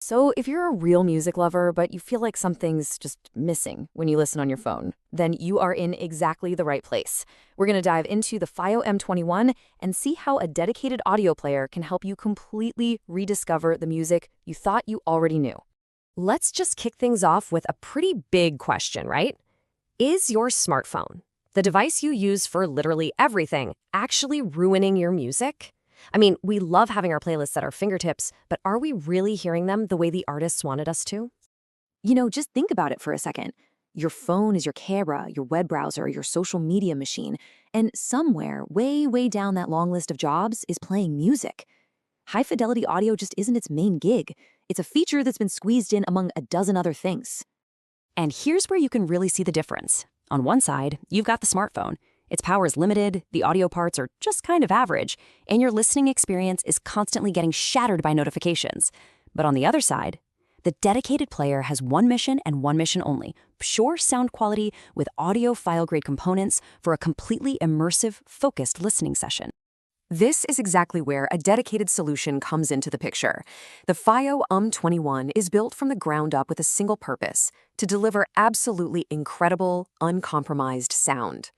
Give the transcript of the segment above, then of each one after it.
So, if you're a real music lover, but you feel like something's just missing when you listen on your phone, then you are in exactly the right place. We're going to dive into the FiiO M21 and see how a dedicated audio player can help you completely rediscover the music you thought you already knew. Let's just kick things off with a pretty big question, right? Is your smartphone, the device you use for literally everything, actually ruining your music? I mean, we love having our playlists at our fingertips, but are we really hearing them the way the artists wanted us to? Just think about it for a second. Your phone is your camera, your web browser, your social media machine, and somewhere, way, way down that long list of jobs is playing music. High-fidelity audio just isn't its main gig. It's a feature that's been squeezed in among a dozen other things. And here's where you can really see the difference. On one side, you've got the smartphone. Its power is limited, the audio parts are just kind of average, and your listening experience is constantly getting shattered by notifications. But on the other side, the dedicated player has one mission and one mission only: pure sound quality with audiophile-grade components for a completely immersive, focused listening session. This is exactly where a dedicated solution comes into the picture. The FiiO M21 is built from the ground up with a single purpose: to deliver absolutely incredible, uncompromised sound.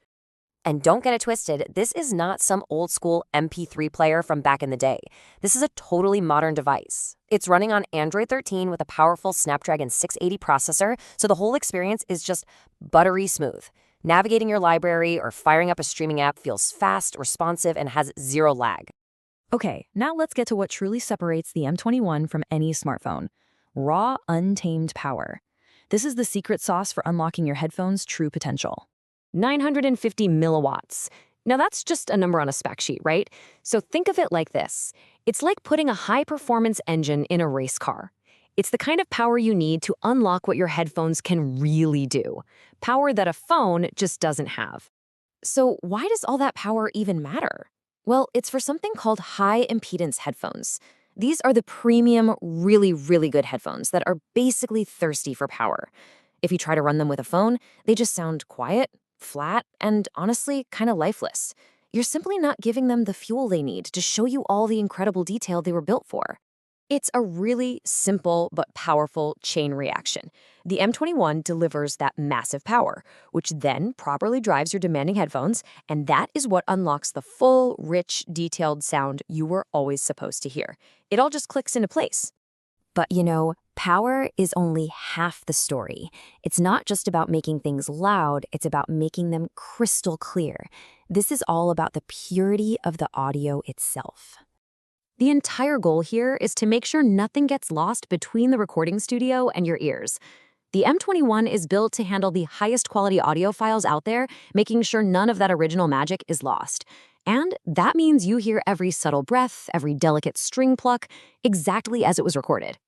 And don't get it twisted, this is not some old-school MP3 player from back in the day. This is a totally modern device. It's running on Android 13 with a powerful Snapdragon 680 processor, so the whole experience is just buttery smooth. Navigating your library or firing up a streaming app feels fast, responsive, and has zero lag. Okay, now let's get to what truly separates the M21 from any smartphone: raw, untamed power. This is the secret sauce for unlocking your headphones' true potential. 950 milliwatts. Now that's just a number on a spec sheet, right? So think of it like this. It's like putting a high-performance engine in a race car. It's the kind of power you need to unlock what your headphones can really do. Power that a phone just doesn't have. So why does all that power even matter? Well, it's for something called high-impedance headphones. These are the premium, really, really good headphones that are basically thirsty for power. If you try to run them with a phone, they just sound quiet, flat, and honestly, kind of lifeless. You're simply not giving them the fuel they need to show you all the incredible detail they were built for. It's a really simple but powerful chain reaction. The M21 delivers that massive power, which then properly drives your demanding headphones, and that is what unlocks the full, rich, detailed sound you were always supposed to hear. It all just clicks into place. But power is only half the story. It's not just about making things loud, it's about making them crystal clear. This is all about the purity of the audio itself. The entire goal here is to make sure nothing gets lost between the recording studio and your ears. The M21 is built to handle the highest quality audiophiles out there, making sure none of that original magic is lost. And that means you hear every subtle breath, every delicate string pluck, exactly as it was recorded.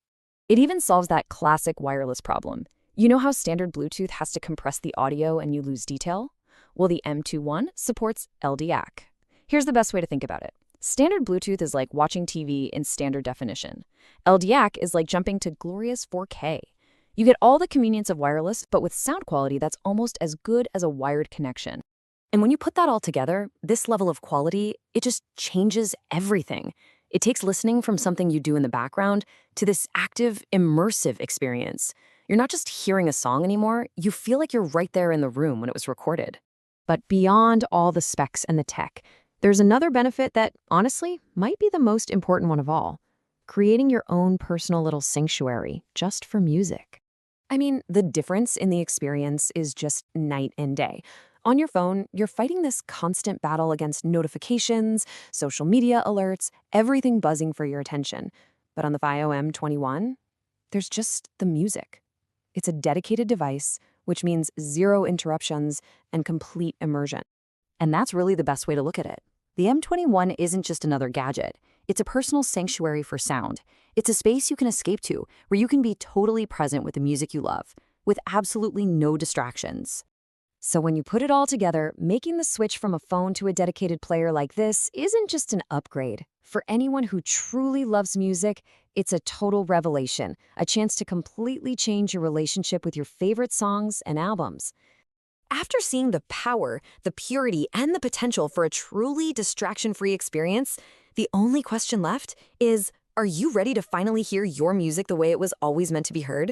It even solves that classic wireless problem. You know how standard Bluetooth has to compress the audio and you lose detail? Well, the M21 supports LDAC. Here's the best way to think about it. Standard Bluetooth is like watching TV in standard definition. LDAC is like jumping to glorious 4K. You get all the convenience of wireless, but with sound quality that's almost as good as a wired connection. And when you put that all together, this level of quality, it just changes everything. It takes listening from something you do in the background to this active, immersive experience. You're not just hearing a song anymore, you feel like you're right there in the room when it was recorded. But beyond all the specs and the tech, there's another benefit that, honestly, might be the most important one of all: creating your own personal little sanctuary just for music. I mean, the difference in the experience is just night and day. On your phone, you're fighting this constant battle against notifications, social media alerts, everything buzzing for your attention. But on the FiiO M21, there's just the music. It's a dedicated device, which means zero interruptions and complete immersion. And that's really the best way to look at it. The M21 isn't just another gadget. It's a personal sanctuary for sound. It's a space you can escape to, where you can be totally present with the music you love, with absolutely no distractions. So when you put it all together, making the switch from a phone to a dedicated player like this isn't just an upgrade. For anyone who truly loves music, it's a total revelation, a chance to completely change your relationship with your favorite songs and albums. After seeing the power, the purity, and the potential for a truly distraction-free experience, the only question left is, Are you ready to finally hear your music the way it was always meant to be heard?